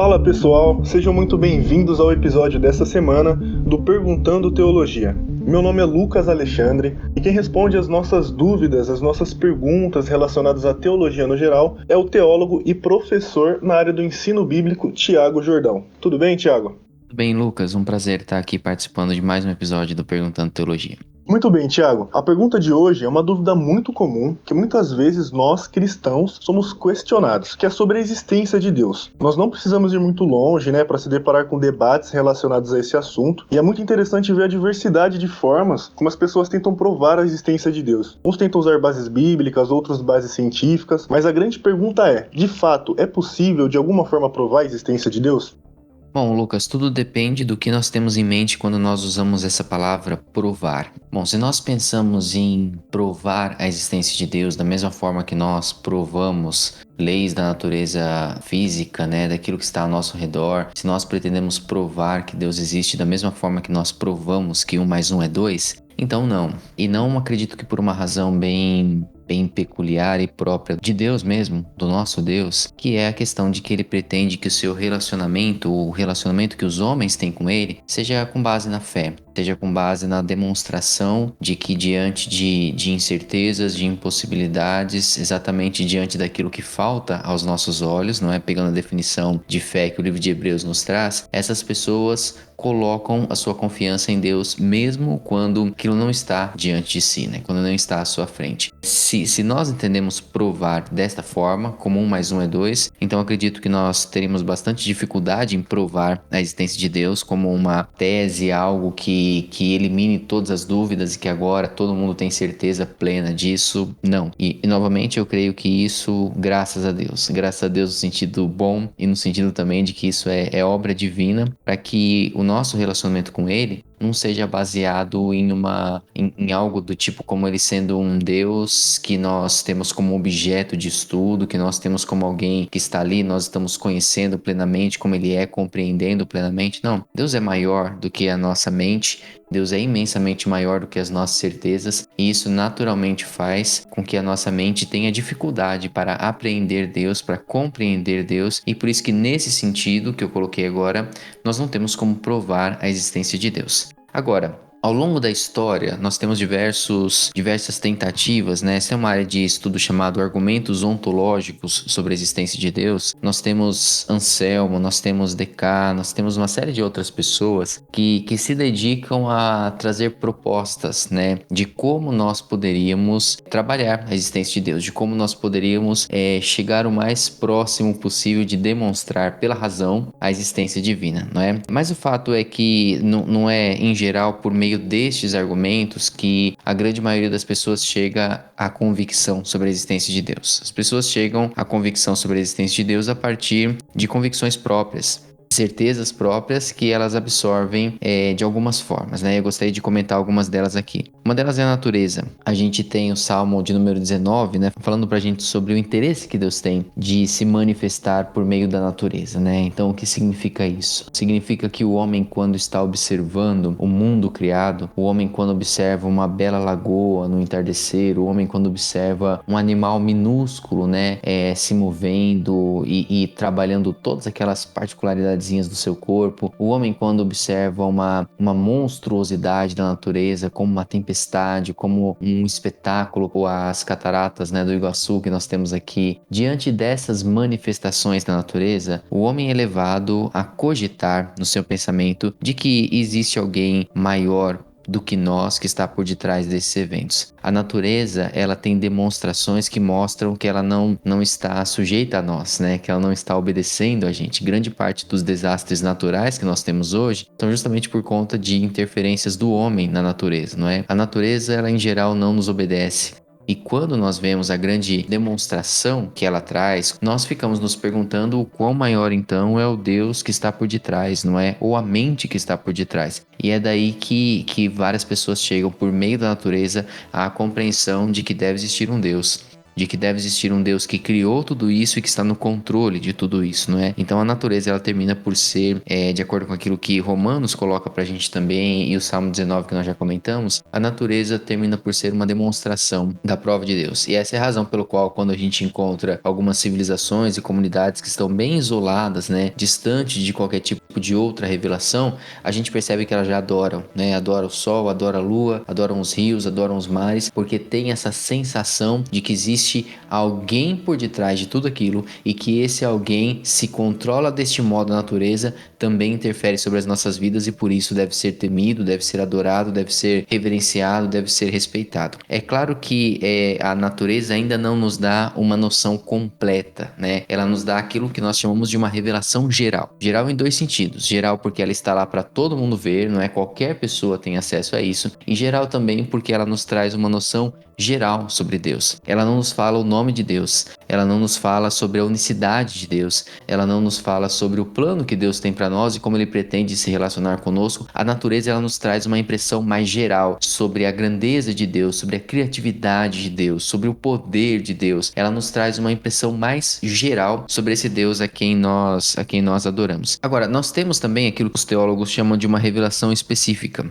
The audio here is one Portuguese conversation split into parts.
Fala pessoal, sejam muito bem-vindos ao episódio dessa semana do Perguntando Teologia. Meu nome é Lucas Alexandre e quem responde as nossas dúvidas, as nossas perguntas relacionadas à teologia no geral é o teólogo e professor na área do ensino bíblico, Tiago Jordão. Tudo bem, Tiago? Tudo bem, Lucas? Um prazer estar aqui participando de mais um episódio do Perguntando Teologia. Muito bem, Tiago. A pergunta de hoje é uma dúvida muito comum que muitas vezes nós, cristãos, somos questionados, que é sobre a existência de Deus. Nós não precisamos ir muito longe, para se deparar com debates relacionados a esse assunto, e é muito interessante ver a diversidade de formas como as pessoas tentam provar a existência de Deus. Uns tentam usar bases bíblicas, outros bases científicas, mas a grande pergunta é, de fato, é possível de alguma forma provar a existência de Deus? Bom, Lucas, tudo depende do que nós temos em mente quando nós usamos essa palavra provar. Bom, se nós pensamos em provar a existência de Deus da mesma forma que nós provamos leis da natureza física, daquilo que está ao nosso redor, se nós pretendemos provar que Deus existe da mesma forma que nós provamos que 1 mais 1 é 2, então não. E não acredito que por uma razão bem peculiar e própria de Deus mesmo, do nosso Deus, que é a questão de que ele pretende que o seu relacionamento, o relacionamento que os homens têm com ele, seja com base na fé, seja com base na demonstração de que diante de incertezas, de impossibilidades, exatamente diante daquilo que falta aos nossos olhos, não é? Pegando a definição de fé que o livro de Hebreus nos traz, essas pessoas colocam a sua confiança em Deus mesmo quando aquilo não está diante de si, quando não está à sua frente. Se nós entendemos provar desta forma, como 1 mais 1 é 2, então acredito que nós teríamos bastante dificuldade em provar a existência de Deus como uma tese, algo que elimine todas as dúvidas e que agora todo mundo tem certeza plena disso. Não. E novamente eu creio que isso, graças a Deus no sentido bom e no sentido também de que isso é obra divina para que o nosso relacionamento com Ele não seja baseado em algo do tipo como ele sendo um Deus que nós temos como objeto de estudo, que nós temos como alguém que está ali, nós estamos conhecendo plenamente como ele é, compreendendo plenamente. Não, Deus é maior do que a nossa mente, Deus é imensamente maior do que as nossas certezas e isso naturalmente faz com que a nossa mente tenha dificuldade para apreender Deus, para compreender Deus e por isso que nesse sentido que eu coloquei agora, nós não temos como provar a existência de Deus. Agora, ao longo da história, nós temos diversas tentativas, Essa é uma área de estudo chamado argumentos ontológicos sobre a existência de Deus. Nós temos Anselmo, nós temos Descartes, nós temos uma série de outras pessoas que se dedicam a trazer propostas, de como nós poderíamos trabalhar a existência de Deus, de como nós poderíamos chegar o mais próximo possível de demonstrar pela razão a existência divina, não é? Mas o fato é que não é, em geral, por meio destes argumentos que a grande maioria das pessoas chega à convicção sobre a existência de Deus. As pessoas chegam à convicção sobre a existência de Deus a partir de convicções próprias, certezas próprias que elas absorvem de algumas formas, Eu gostaria de comentar algumas delas aqui. Uma delas é a natureza. A gente tem o Salmo de número 19, falando pra gente sobre o interesse que Deus tem de se manifestar por meio da natureza, Então, o que significa isso? Significa que o homem, quando está observando o mundo criado, o homem, quando observa uma bela lagoa no entardecer, o homem, quando observa um animal minúsculo, se movendo e trabalhando todas aquelas particularidades do seu corpo. O homem, quando observa uma monstruosidade da natureza, como uma tempestade, como um espetáculo, ou as cataratas do Iguaçu que nós temos aqui, diante dessas manifestações da natureza, o homem é levado a cogitar no seu pensamento de que existe alguém maior do que nós que está por detrás desses eventos. A natureza, ela tem demonstrações que mostram que ela não está sujeita a nós, que ela não está obedecendo a gente. Grande parte dos desastres naturais que nós temos hoje são justamente por conta de interferências do homem na natureza, não é? A natureza, ela em geral não nos obedece. E quando nós vemos a grande demonstração que ela traz, nós ficamos nos perguntando o quão maior então é o Deus que está por detrás, não é? Ou a mente que está por detrás. E é daí que várias pessoas chegam por meio da natureza à compreensão de que deve existir um Deus. de que deve existir um Deus que criou tudo isso e que está no controle de tudo isso, não é? Então a natureza ela termina por ser, de acordo com aquilo que Romanos coloca pra gente também e o Salmo 19 que nós já comentamos, a natureza termina por ser uma demonstração da prova de Deus. E essa é a razão pelo qual quando a gente encontra algumas civilizações e comunidades que estão bem isoladas, né, distante de qualquer tipo de outra revelação, a gente percebe que elas já adoram, né? Adoram o sol, adoram a lua, adoram os rios, adoram os mares, porque tem essa sensação de que existe alguém por detrás de tudo aquilo e que esse alguém se controla deste modo a natureza, também interfere sobre as nossas vidas e por isso deve ser temido, deve ser adorado, deve ser reverenciado, deve ser respeitado. É claro que a natureza ainda não nos dá uma noção completa, né? Ela nos dá aquilo que nós chamamos de uma revelação geral. Geral em dois sentidos. Geral porque ela está lá para todo mundo ver, não é qualquer pessoa tem acesso a isso. E geral também porque ela nos traz uma noção geral sobre Deus. Ela não nos fala o nome de Deus, ela não nos fala sobre a unicidade de Deus, ela não nos fala sobre o plano que Deus tem para nós e como ele pretende se relacionar conosco. A natureza ela nos traz uma impressão mais geral sobre a grandeza de Deus, sobre a criatividade de Deus, sobre o poder de Deus. Ela nos traz uma impressão mais geral sobre esse Deus a quem nós adoramos. Agora, nós temos também aquilo que os teólogos chamam de uma revelação específica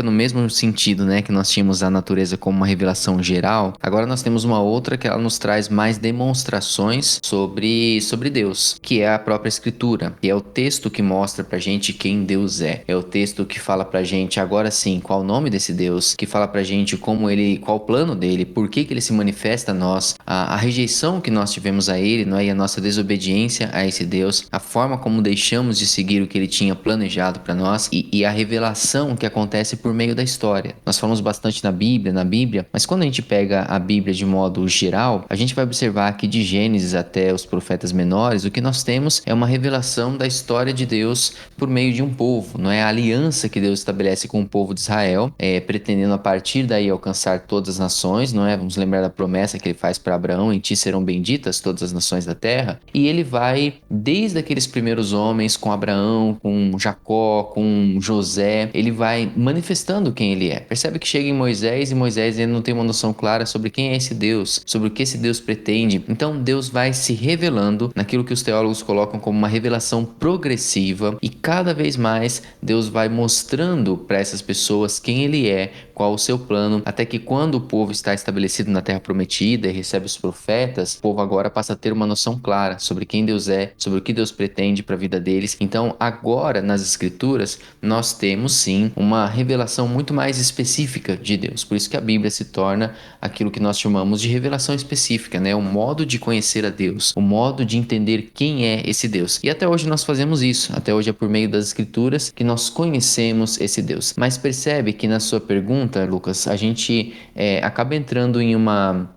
no mesmo sentido, né, que nós tínhamos a natureza como uma revelação geral. Agora nós temos uma outra que ela nos traz mais demonstrações sobre Deus, que é a própria Escritura, que é o texto que mostra pra gente quem Deus é o texto que fala pra gente agora sim qual o nome desse Deus, que fala pra gente qual o plano dele, por que ele se manifesta a nós, a rejeição que nós tivemos a ele, não é? E a nossa desobediência a esse Deus, a forma como deixamos de seguir o que ele tinha planejado para nós e a revelação que acontece por meio da história. Nós falamos bastante na Bíblia, mas quando a gente pega a Bíblia de modo geral, a gente vai observar que de Gênesis até os profetas menores, o que nós temos é uma revelação da história de Deus por meio de um povo, não é? A aliança que Deus estabelece com o povo de Israel, pretendendo a partir daí alcançar todas as nações, não é? Vamos lembrar da promessa que ele faz para Abraão: em ti serão benditas todas as nações da terra. E ele vai desde aqueles primeiros homens com Abraão, com Jacó, com José, ele vai manifestando quem ele é. Percebe que chega em Moisés e Moisés ele não tem uma noção clara sobre quem é esse Deus, sobre o que esse Deus pretende. Então Deus vai se revelando naquilo que os teólogos colocam como uma revelação progressiva e cada vez mais Deus vai mostrando para essas pessoas quem ele é, qual o seu plano, até que quando o povo está estabelecido na terra prometida e recebe os profetas, o povo agora passa a ter uma noção clara sobre quem Deus é, sobre o que Deus pretende para a vida deles. Então agora nas escrituras nós temos sim uma revelação muito mais específica de Deus. Por isso que a Bíblia se torna aquilo que nós chamamos de revelação específica, né? O modo de conhecer a Deus, o modo de entender quem é esse Deus. E até hoje nós fazemos isso. Até hoje é por meio das escrituras que nós conhecemos esse Deus. Mas percebe que na sua pergunta, Lucas, a gente acaba entrando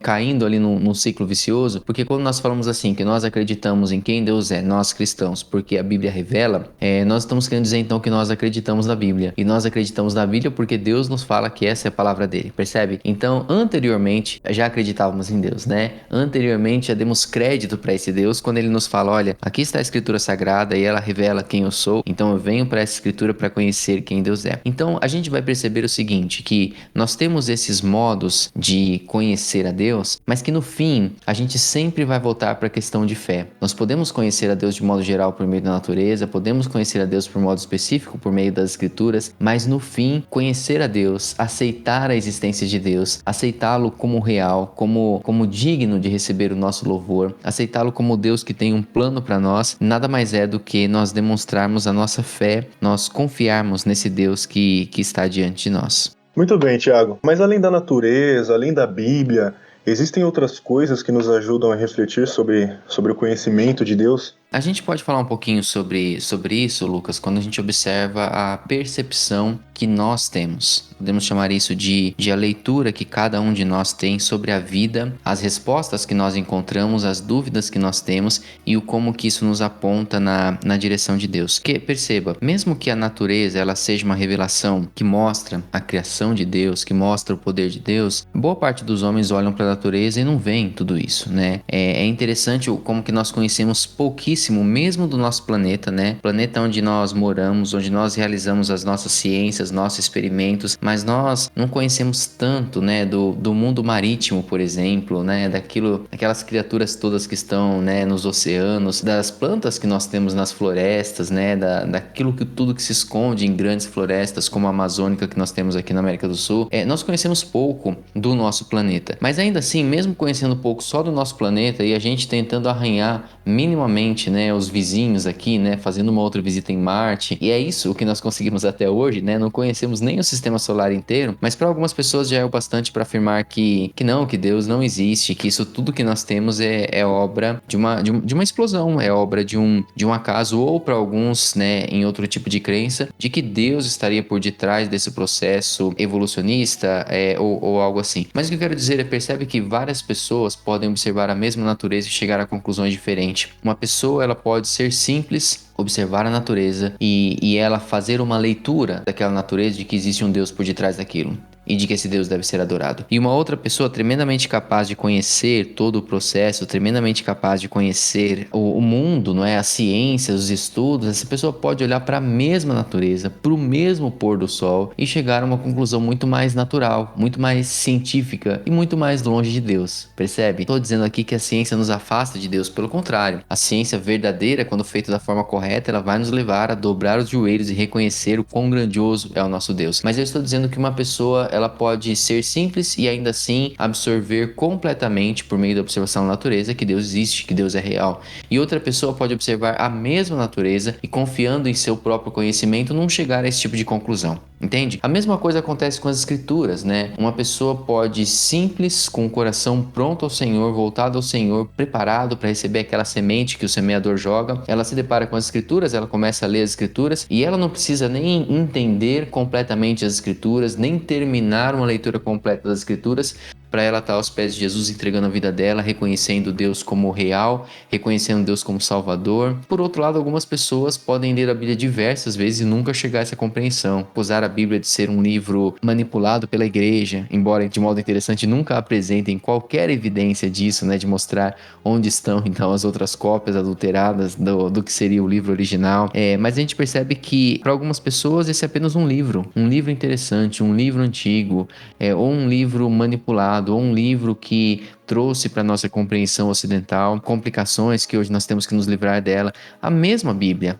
caindo ali num ciclo vicioso, porque quando nós falamos assim, que nós acreditamos em quem Deus é, nós cristãos, porque a Bíblia revela, nós estamos querendo dizer então que nós acreditamos na Bíblia. E nós acreditamos na Bíblia porque Deus nos fala que essa é a palavra dele, percebe? Então, anteriormente, já acreditávamos em Deus, né? Anteriormente, já demos crédito para esse Deus quando ele nos fala: olha, aqui está a Escritura Sagrada e ela revela quem eu sou, então eu venho para essa Escritura para conhecer quem Deus é. Então, a gente vai perceber o seguinte, que nós temos esses modos de conhecer a Deus, mas que no fim, a gente sempre vai voltar para a questão de fé. Nós podemos conhecer a Deus de modo geral por meio da natureza, podemos conhecer a Deus por modo específico por meio das Escrituras, mas no fim, conhecer a Deus, aceitar a existência de Deus, aceitá-lo como real, como digno de receber o nosso louvor, aceitá-lo como Deus que tem um plano para nós, nada mais é do que nós demonstrarmos a nossa fé, nós confiarmos nesse Deus que está diante de nós. Muito bem, Tiago. Mas além da natureza, além da Bíblia, existem outras coisas que nos ajudam a refletir sobre o conhecimento de Deus? A gente pode falar um pouquinho sobre isso, Lucas, quando a gente observa a percepção que nós temos. Podemos chamar isso de a leitura que cada um de nós tem sobre a vida, as respostas que nós encontramos, as dúvidas que nós temos e o como que isso nos aponta na direção de Deus. Porque, perceba, mesmo que a natureza ela seja uma revelação que mostra a criação de Deus, que mostra o poder de Deus, boa parte dos homens olham para a natureza e não veem tudo isso, né? É interessante como que nós conhecemos pouquíssimo pouquíssimo, mesmo do nosso planeta, né? Planeta onde nós moramos, onde nós realizamos as nossas ciências, nossos experimentos, mas nós não conhecemos tanto, né, do mundo marítimo, por exemplo, né, daquelas criaturas todas que estão, né, nos oceanos, das plantas que nós temos nas florestas, né, daquilo que tudo que se esconde em grandes florestas, como a amazônica que nós temos aqui na América do Sul. Nós conhecemos pouco do nosso planeta, mas ainda assim, mesmo conhecendo pouco só do nosso planeta e a gente tentando arranhar minimamente, né, os vizinhos aqui, né, fazendo uma outra visita em Marte, e é isso o que nós conseguimos até hoje, né, não conhecemos nem o sistema solar inteiro, mas para algumas pessoas já é o bastante para afirmar que não, que Deus não existe, que isso tudo que nós temos é obra de uma explosão, é obra de um acaso, ou para alguns, né, em outro tipo de crença, de que Deus estaria por detrás desse processo evolucionista, ou algo assim. Mas o que eu quero dizer é, percebe que várias pessoas podem observar a mesma natureza e chegar a conclusões diferentes. Uma pessoa, ela pode ser simples, observar a natureza e ela fazer uma leitura daquela natureza, de que existe um Deus por detrás daquilo e de que esse Deus deve ser adorado. E uma outra pessoa tremendamente capaz de conhecer todo o processo, tremendamente capaz de conhecer o mundo, não é? A ciência, os estudos, essa pessoa pode olhar para a mesma natureza, para o mesmo pôr do sol e chegar a uma conclusão muito mais natural, muito mais científica e muito mais longe de Deus. Percebe? Estou dizendo aqui que a ciência nos afasta de Deus, pelo contrário. A ciência verdadeira, quando feita da forma correta, ela vai nos levar a dobrar os joelhos e reconhecer o quão grandioso é o nosso Deus. Mas eu estou dizendo que uma pessoa, ela pode ser simples e ainda assim absorver completamente, por meio da observação da natureza, que Deus existe, que Deus é real. E outra pessoa pode observar a mesma natureza e, confiando em seu próprio conhecimento, não chegar a esse tipo de conclusão. Entende? A mesma coisa acontece com as escrituras, né? Uma pessoa pode, simples, com o coração pronto ao Senhor, voltado ao Senhor, preparado para receber aquela semente que o semeador joga, ela se depara com as escrituras, ela começa a ler as escrituras e ela não precisa nem entender completamente as escrituras, nem terminar uma leitura completa das escrituras, para ela estar aos pés de Jesus, entregando a vida dela, reconhecendo Deus como real, reconhecendo Deus como Salvador. Por outro lado, algumas pessoas podem ler a Bíblia diversas vezes e nunca chegar a essa compreensão. Acusar a Bíblia de ser um livro manipulado pela igreja, embora de modo interessante nunca apresentem qualquer evidência disso, né, de mostrar onde estão então as outras cópias adulteradas do que seria o livro original. Mas a gente percebe que para algumas pessoas esse é apenas um livro interessante, um livro antigo, ou um livro manipulado, ou um livro que trouxe para nossa compreensão ocidental complicações que hoje nós temos que nos livrar dela. A mesma Bíblia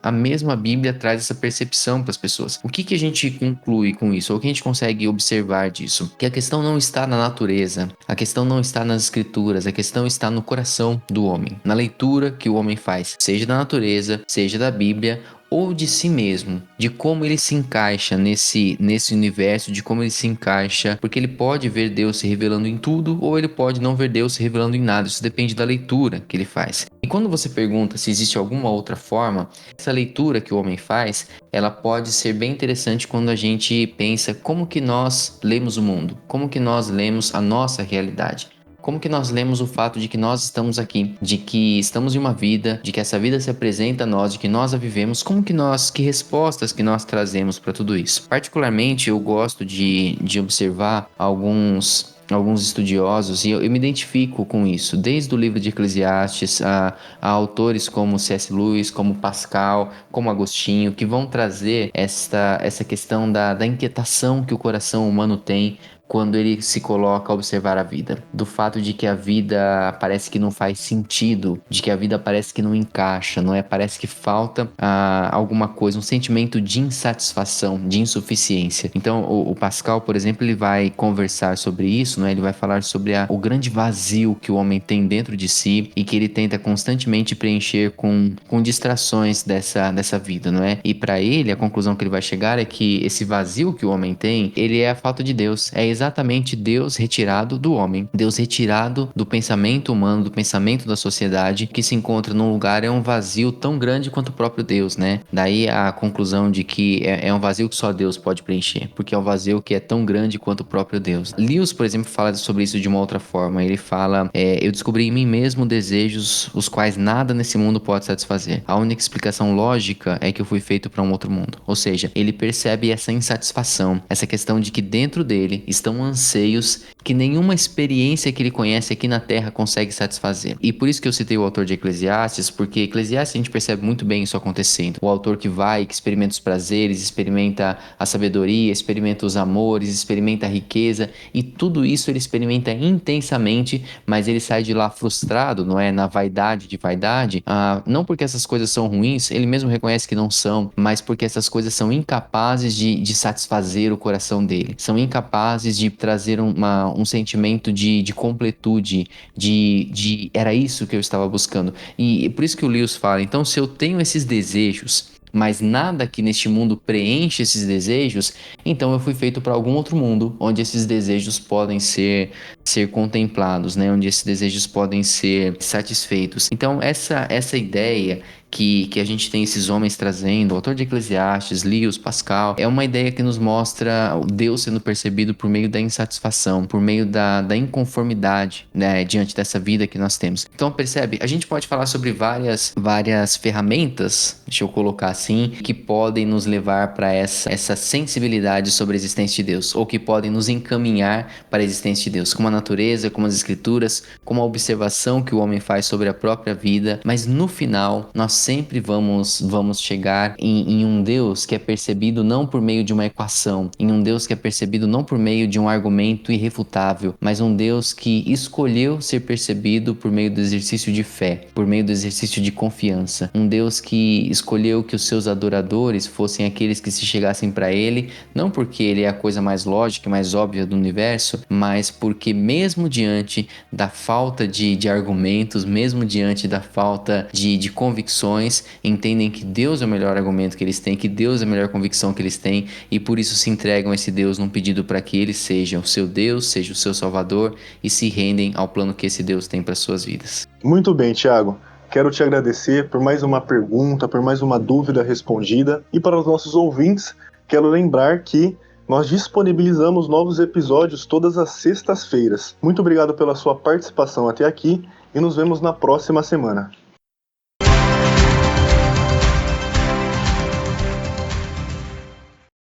traz essa percepção para as pessoas. O que a gente conclui com isso? Ou o que a gente consegue observar disso? Que a questão não está na natureza, a questão não está nas escrituras, a questão está no coração do homem, na leitura que o homem faz, seja da natureza, seja da Bíblia, ou de si mesmo, de como ele se encaixa nesse universo, de como ele se encaixa, porque ele pode ver Deus se revelando em tudo, ou ele pode não ver Deus se revelando em nada. Isso depende da leitura que ele faz. E quando você pergunta se existe alguma outra forma, essa leitura que o homem faz, ela pode ser bem interessante quando a gente pensa como que nós lemos o mundo, como que nós lemos a nossa realidade. Como que nós lemos o fato de que nós estamos aqui, de que estamos em uma vida, de que essa vida se apresenta a nós, de que nós a vivemos, que respostas que nós trazemos para tudo isso? Particularmente, eu gosto de observar alguns estudiosos, e eu me identifico com isso, desde o livro de Eclesiastes a autores como C.S. Lewis, como Pascal, como Agostinho, que vão trazer essa questão da inquietação que o coração humano tem quando ele se coloca a observar a vida, do fato de que a vida parece que não faz sentido, de que a vida parece que não encaixa, não é? Parece que falta alguma coisa, um sentimento de insatisfação, de insuficiência. Então, o Pascal, por exemplo, ele vai conversar sobre isso, não é? Ele vai falar sobre o grande vazio que o homem tem dentro de si e que ele tenta constantemente preencher com distrações dessa vida, não é? E para ele, a conclusão que ele vai chegar é que esse vazio que o homem tem, ele é a falta de Deus, é exatamente Deus retirado do homem, Deus retirado do pensamento humano, do pensamento da sociedade, que se encontra num lugar, é um vazio tão grande quanto o próprio Deus, né? Daí a conclusão de que é um vazio que só Deus pode preencher, porque é um vazio que é tão grande quanto o próprio Deus. Lewis, por exemplo, fala sobre isso de uma outra forma. Ele fala, eu descobri em mim mesmo desejos os quais nada nesse mundo pode satisfazer. A única explicação lógica é que eu fui feito para um outro mundo. Ou seja, ele percebe essa insatisfação, essa questão de que dentro dele está tão anseios que nenhuma experiência que ele conhece aqui na Terra consegue satisfazer. E por isso que eu citei o autor de Eclesiastes, porque Eclesiastes a gente percebe muito bem isso acontecendo. O autor que vai, que experimenta os prazeres, experimenta a sabedoria, experimenta os amores, experimenta a riqueza, e tudo isso ele experimenta intensamente, mas ele sai de lá frustrado, não é? Na vaidade de vaidade, não porque essas coisas são ruins, ele mesmo reconhece que não são, mas porque essas coisas são incapazes de satisfazer o coração dele, são incapazes de trazer um sentimento de completude, era isso que eu estava buscando. E por isso que o Lewis fala, então se eu tenho esses desejos, mas nada aqui neste mundo preenche esses desejos, então eu fui feito para algum outro mundo, onde esses desejos podem ser contemplados, né? Onde esses desejos podem ser satisfeitos. Então essa ideia que a gente tem esses homens trazendo, o autor de Eclesiastes, Lewis, Pascal, é uma ideia que nos mostra o Deus sendo percebido por meio da insatisfação, por meio da inconformidade, né, diante dessa vida que nós temos. Então, percebe? A gente pode falar sobre várias ferramentas, deixa eu colocar assim, que podem nos levar para essa sensibilidade sobre a existência de Deus, ou que podem nos encaminhar para a existência de Deus, como a natureza, como as escrituras, como a observação que o homem faz sobre a própria vida, mas no final, nós sempre vamos chegar em um Deus que é percebido não por meio de uma equação, em um Deus que é percebido não por meio de um argumento irrefutável, mas um Deus que escolheu ser percebido por meio do exercício de fé, por meio do exercício de confiança. Um Deus que escolheu que os seus adoradores fossem aqueles que se chegassem para ele, não porque ele é a coisa mais lógica e mais óbvia do universo, mas porque mesmo diante da falta de argumentos, mesmo diante da falta de convicções, entendem que Deus é o melhor argumento que eles têm, que Deus é a melhor convicção que eles têm, e por isso se entregam a esse Deus num pedido para que ele seja o seu Deus, seja o seu Salvador, e se rendem ao plano que esse Deus tem para suas vidas. Muito bem, Thiago. Quero te agradecer por mais uma pergunta, por mais uma dúvida respondida. E para os nossos ouvintes, quero lembrar que nós disponibilizamos novos episódios todas as sextas-feiras. Muito obrigado pela sua participação até aqui e nos vemos na próxima semana.